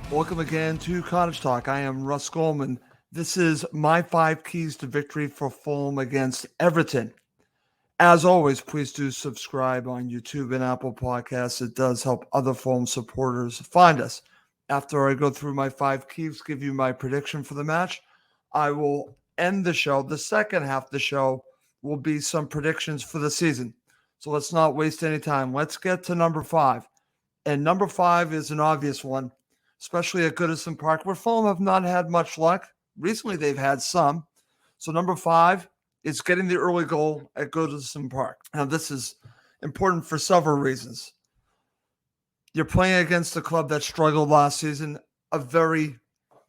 Welcome again to Cottage Talk. I am Russ Goldman. This is my 5 keys to victory for Fulham against Everton. As always, please do subscribe on YouTube and Apple Podcasts. It does help other Fulham supporters find us. After I go through my 5 keys, give you my prediction for the match, I will end the show. The second half of the show will be some predictions for the season. So let's not waste any time. Let's get to number 5. And number 5 is an obvious one, especially at Goodison Park, where Fulham have not had much luck. Recently, they've had some. So number 5 is getting the early goal at Goodison Park. Now, this is important for several reasons. You're playing against a club that struggled last season, a very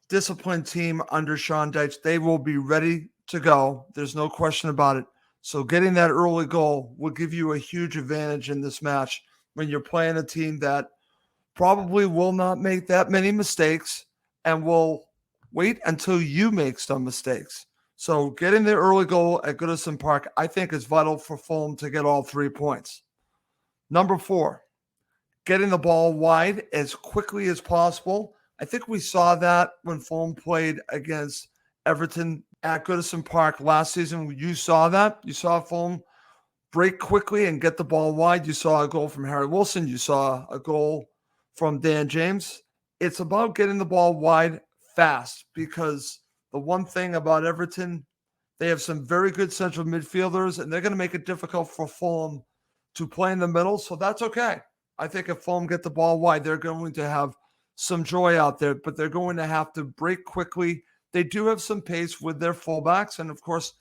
disciplined team under Sean Dyche. They will be ready to go. There's no question about it. So getting that early goal will give you a huge advantage in this match when you're playing a team that probably will not make that many mistakes and will wait until you make some mistakes. So getting the early goal at Goodison Park, I think, is vital for Fulham to get all 3 points. Number 4, getting the ball wide as quickly as possible. I think we saw that when Fulham played against Everton at Goodison Park last season. You saw that. You saw Fulham break quickly and get the ball wide. You saw a goal from Harry Wilson. You saw a goal from Dan James. It's about getting the ball wide fast, because the one thing about Everton, they have some very good central midfielders, and they're going to make it difficult for Fulham to play in the middle. So that's okay. I think if Fulham get the ball wide, they're going to have some joy out there, but they're going to have to break quickly. They do have some pace with their fullbacks. And of course,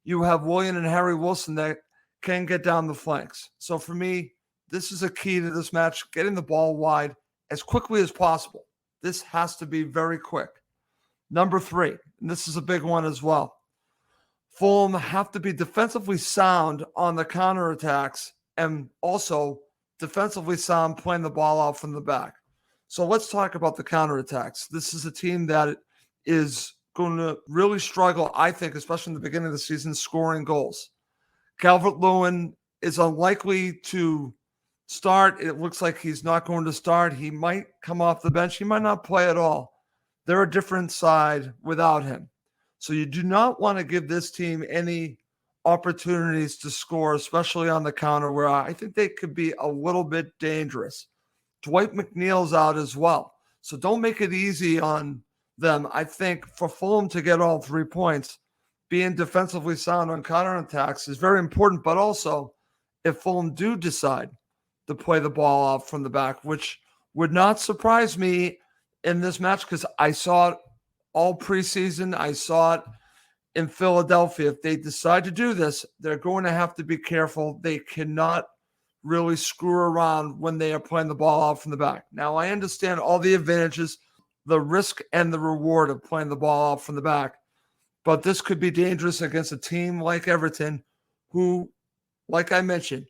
you have Willian and Harry Wilson that can get down the flanks. So for me, this is a key to this match, getting the ball wide as quickly as possible. This has to be very quick. Number 3, and this is a big one as well. Fulham have to be defensively sound on the counterattacks and also defensively sound playing the ball out from the back. So let's talk about the counterattacks. This is a team that is going to really struggle, I think, especially in the beginning of the season, scoring goals. Calvert-Lewin is unlikely to start. It looks like he's not going to start. He might come off the bench. He might not play at all. They're a different side without him. So you do not want to give this team any opportunities to score, especially on the counter, where I think they could be a little bit dangerous. Dwight McNeil's out as well. So don't make it easy on them. I think for Fulham to get all 3 points, being defensively sound on counterattacks is very important. But also, if Fulham do decide to play the ball out from the back, which would not surprise me in this match, because I saw it all preseason. I saw it in Philadelphia. If they decide to do this, they're going to have to be careful. They cannot really screw around when they are playing the ball out from the back. Now, I understand all the advantages, the risk and the reward of playing the ball out from the back, but this could be dangerous against a team like Everton, who, like I mentioned,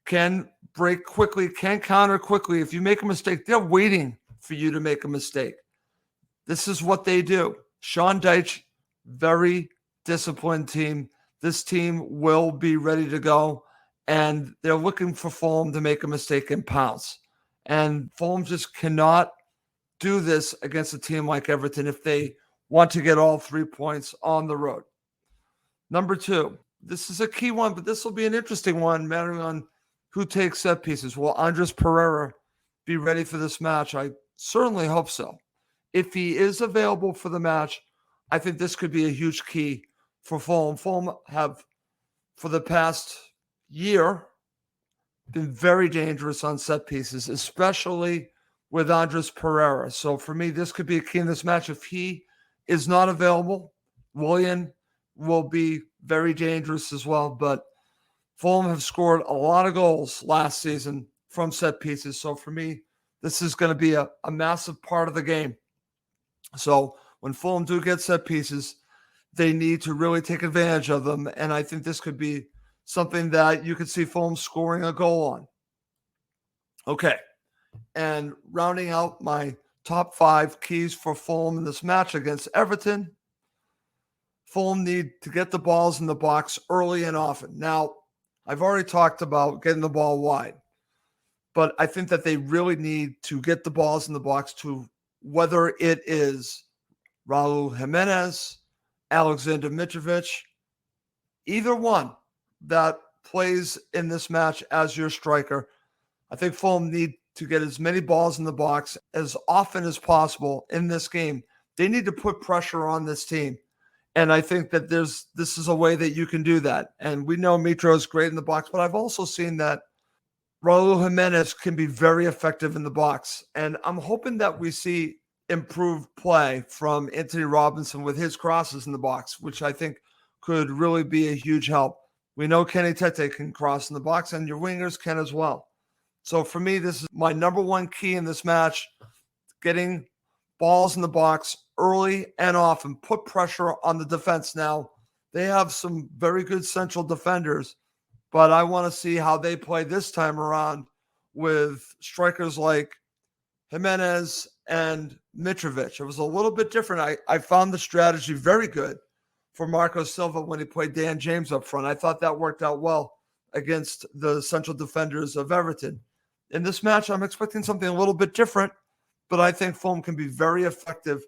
can break quickly, can counter quickly. If you make a mistake, they're waiting for you to make a mistake. This is what they do. Sean Dyche, very disciplined team. This team will be ready to go, and they're looking for Fulham to make a mistake and pounce. And Fulham just cannot do this against a team like Everton if they want to get all 3 points on the road. Number 2, this is a key one, but this will be an interesting one, mattering on who takes set pieces. Will Andres Pereira be ready for this match? I certainly hope so. If he is available for the match, I think this could be a huge key for Fulham. Fulham have, for the past year, been very dangerous on set pieces, especially with Andres Pereira. So for me, this could be a key in this match. If he is not available, Willian will be very dangerous as well. But Fulham have scored a lot of goals last season from set pieces. So for me, this is going to be a massive part of the game. So when Fulham do get set pieces, they need to really take advantage of them. And I think this could be something that you could see Fulham scoring a goal on. Okay. And rounding out my top 5 keys for Fulham in this match against Everton, Fulham need to get the balls in the box early and often. Now, I've already talked about getting the ball wide, but I think that they really need to get the balls in the box to whether it is Raul Jimenez, Alexander Mitrovic, either one that plays in this match as your striker. I think Fulham need to get as many balls in the box as often as possible in this game. They need to put pressure on this team. And I think that this is a way that you can do that. And we know Mitro is great in the box, but I've also seen that Raul Jimenez can be very effective in the box. And I'm hoping that we see improved play from Anthony Robinson with his crosses in the box, which I think could really be a huge help. We know Kenny Tete can cross in the box, and your wingers can as well. So for me, this is my number one key in this match, getting balls in the box early and often, put pressure on the defense. Now, they have some very good central defenders, but I want to see how they play this time around with strikers like Jimenez and Mitrovic. It was a little bit different. I found the strategy very good for Marco Silva when he played Dan James up front. I thought that worked out well against the central defenders of Everton. In this match, I'm expecting something a little bit different, but I think Fulham can be very effective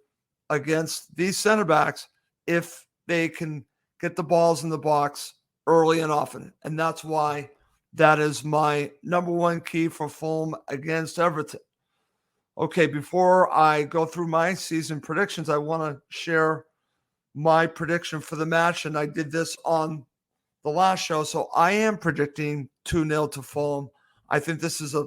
against these center backs if they can get the balls in the box early and often. And that's why that is my number one key for Fulham against Everton. Okay, before I go through my season predictions, I want to share my prediction for the match, and I did this on the last show. So I am predicting 2-0 to Fulham. I think this is a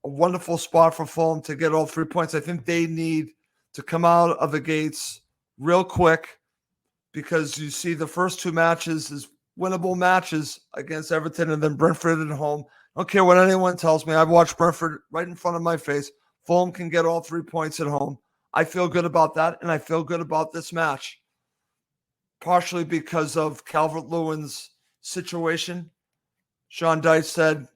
wonderful spot for Fulham to get all 3 points. I think they need to come out of the gates real quick because you see the first two matches is winnable matches against Everton and then Brentford at home. I don't care what anyone tells me. I've watched Brentford right in front of my face. Fulham can get all 3 points at home. I feel good about that, and I feel good about this match, partially because of Calvert-Lewin's situation. Sean Dyche said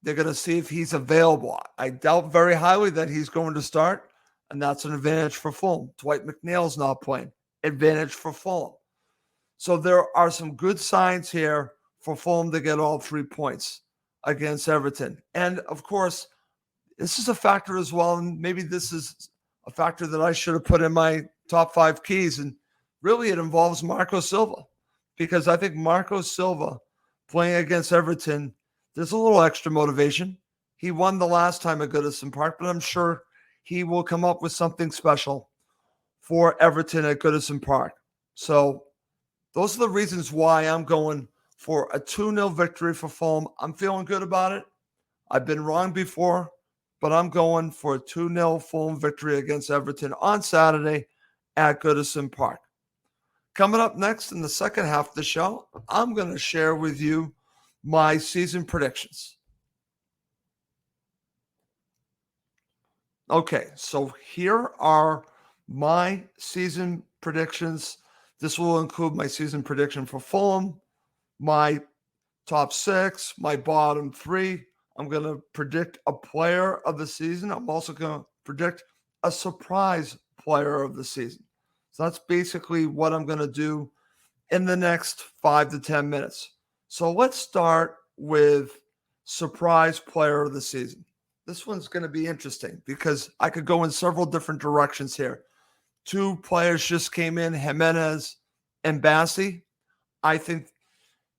they're going to see if he's available. I doubt very highly that he's going to start, and that's an advantage for Fulham. Dwight McNeil's not playing. Advantage for Fulham. So there are some good signs here for Fulham to get all 3 points against Everton. And, of course, this is a factor as well, and maybe this is a factor that I should have put in my top 5 keys, and really it involves Marco Silva, because I think Marco Silva playing against Everton, there's a little extra motivation. He won the last time at Goodison Park, but I'm sure he will come up with something special for Everton at Goodison Park. So those are the reasons why I'm going for a 2-0 victory for Fulham. I'm feeling good about it. I've been wrong before, but I'm going for a 2-0 Fulham victory against Everton on Saturday at Goodison Park. Coming up next in the second half of the show, I'm going to share with you my season predictions. Okay, so here are my season predictions. This will include my season prediction for Fulham, my top 6, my bottom 3. I'm going to predict a player of the season. I'm also going to predict a surprise player of the season. So that's basically what I'm going to do in the next 5 to 10 minutes. So let's start with surprise player of the season. This one's going to be interesting because I could go in several different directions here. 2 players just came in, Jimenez and Bassi. I think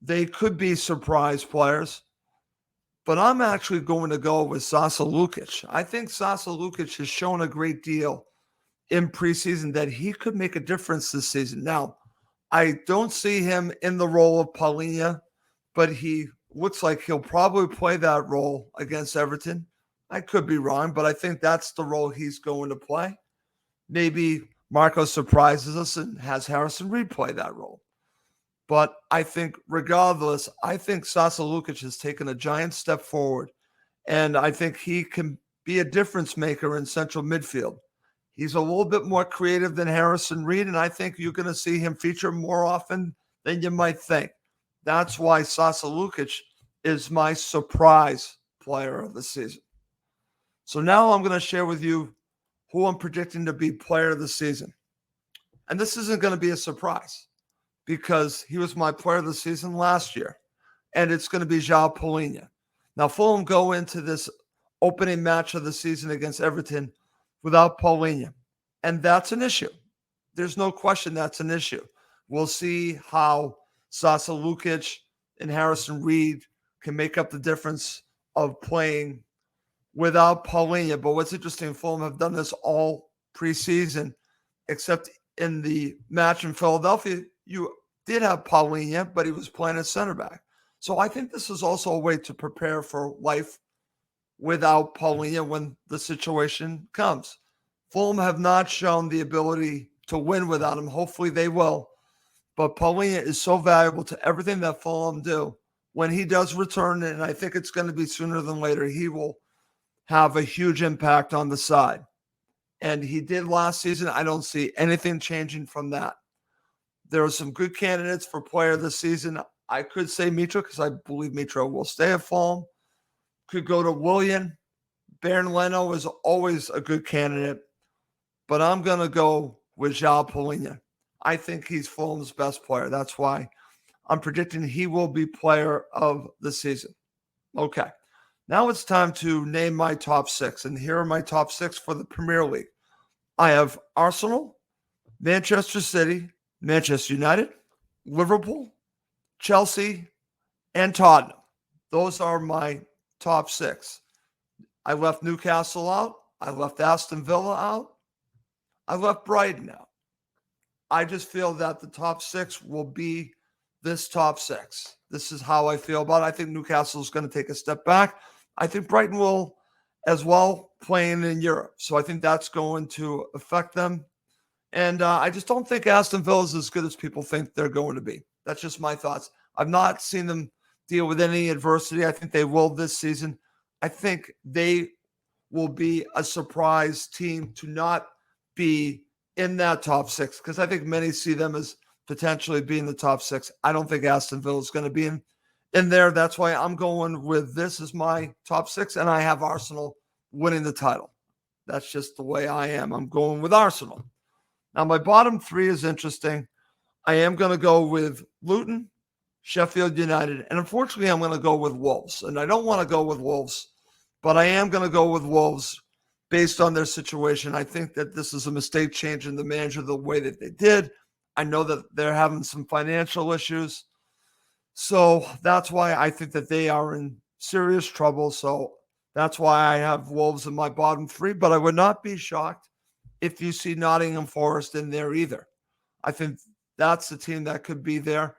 they could be surprise players, but I'm actually going to go with Sasa Lukic. I think Sasa Lukic has shown a great deal in preseason that he could make a difference this season. Now, I don't see him in the role of Paulinho, but he looks like he'll probably play that role against Everton. I could be wrong, but I think that's the role he's going to play. Maybe Marco surprises us and has Harrison Reed play that role. But I think regardless, I think Sasa Lukic has taken a giant step forward, and I think he can be a difference maker in central midfield. He's a little bit more creative than Harrison Reed, and I think you're going to see him feature more often than you might think. That's why Sasa Lukic is my surprise player of the season. So now I'm going to share with you who I'm predicting to be player of the season. And this isn't going to be a surprise because he was my player of the season last year, and it's going to be João Paulinho. Now, Fulham go into this opening match of the season against Everton without Paulinho. And that's an issue. There's no question that's an issue. We'll see how Sasa Lukic and Harrison Reed can make up the difference of playing without Paulinho. But what's interesting, Fulham have done this all preseason, except in the match in Philadelphia, you did have Paulinho, but he was playing at center back. So I think this is also a way to prepare for life without Paulinho when the situation comes. Fulham have not shown the ability to win without him. Hopefully they will. But Paulinho is so valuable to everything that Fulham do. When he does return, and I think it's going to be sooner than later, he will have a huge impact on the side. And he did last season. I don't see anything changing from that. There are some good candidates for player this season. I could say Mitro because I believe Mitro will stay at Fulham. Could go to Willian. Baron Leno is always a good candidate. But I'm going to go with João Paulinho. I think he's Fulham's best player. That's why I'm predicting he will be player of the season. Okay. Now it's time to name my top six. And here are my top six for the Premier League. I have Arsenal, Manchester City, Manchester United, Liverpool, Chelsea, and Tottenham. Those are my top six. I left Newcastle out. I left Aston Villa out. I left Brighton out. I just feel that the top six will be this top six. This is how I feel about it. I think Newcastle is going to take a step back. I think Brighton will as well, playing in Europe. So I think that's going to affect them. And I just don't think Aston Villa is as good as people think they're going to be. That's just my thoughts. I've not seen them deal with any adversity. I think they will this season. I think they will be a surprise team to not be in that top six, because I think many see them as potentially being the top six. I don't think Aston Villa is going to be in there. That's why I'm going with this as my top six, and I have Arsenal winning the title. That's just the way I am. I'm going with Arsenal. Now, my bottom three is interesting. I am going to go with Luton, Sheffield United, and unfortunately, I'm going to go with Wolves. And I don't want to go with Wolves, but I am going to go with Wolves based on their situation. I think that this is a mistake changing the manager the way that they did. I know that they're having some financial issues. So that's why I think that they are in serious trouble. So that's why I have Wolves in my bottom three. But I would not be shocked if you see Nottingham Forest in there either. I think that's the team that could be there.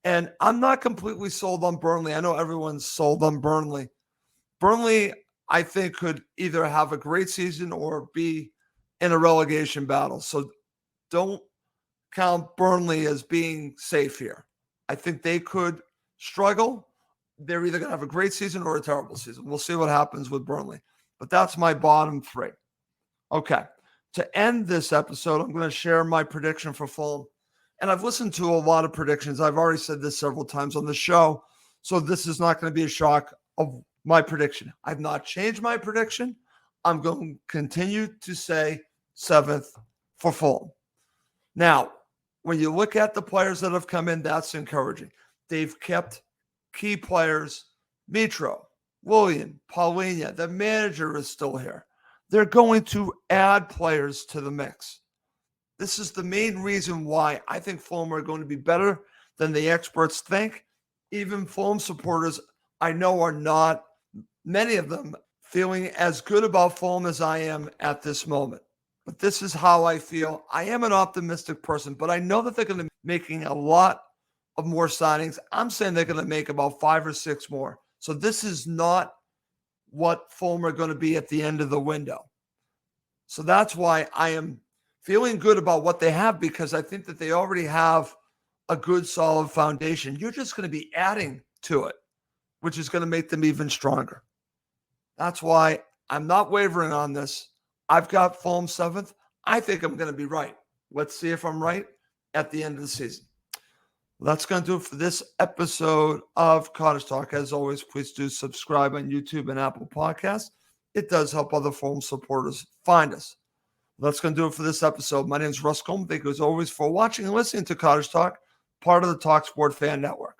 And I'm not completely sold on Burnley. I know everyone's sold on Burnley. Burnley, I think, could either have a great season or be in a relegation battle. So don't count Burnley as being safe here. I think they could struggle. They're either going to have a great season or a terrible season. We'll see what happens with Burnley. But that's my bottom three. Okay. To end this episode, I'm going to share my prediction for Fulham. And I've listened to a lot of predictions. I've already said this several times on the show. So this is not going to be a shock of my prediction. I've not changed my prediction. I'm going to continue to say 7th for Fulham. Now, when you look at the players that have come in, that's encouraging. They've kept key players, Mitro, Willian, Paulinho. The manager is still here. They're going to add players to the mix. This is the main reason why I think Fulham are going to be better than the experts think. Even Fulham supporters, I know, are not, many of them, feeling as good about Fulham as I am at this moment. But this is how I feel. I am an optimistic person, but I know that they're going to be making a lot of more signings. I'm saying they're going to make about 5 or 6 more. So this is not what Fulham are going to be at the end of the window. So that's why I am feeling good about what they have, because I think that they already have a good, solid foundation. You're just going to be adding to it, which is going to make them even stronger. That's why I'm not wavering on this. I've got Fulham 7th. I think I'm going to be right. Let's see if I'm right at the end of the season. That's going to do it for this episode of Cottage Talk. As always, please do subscribe on YouTube and Apple Podcasts. It does help other Fulham supporters find us. That's going to do it for this episode. My name is Russ Goldman. Thank you as always for watching and listening to Cottage Talk, part of the talkSPORT Fan Network.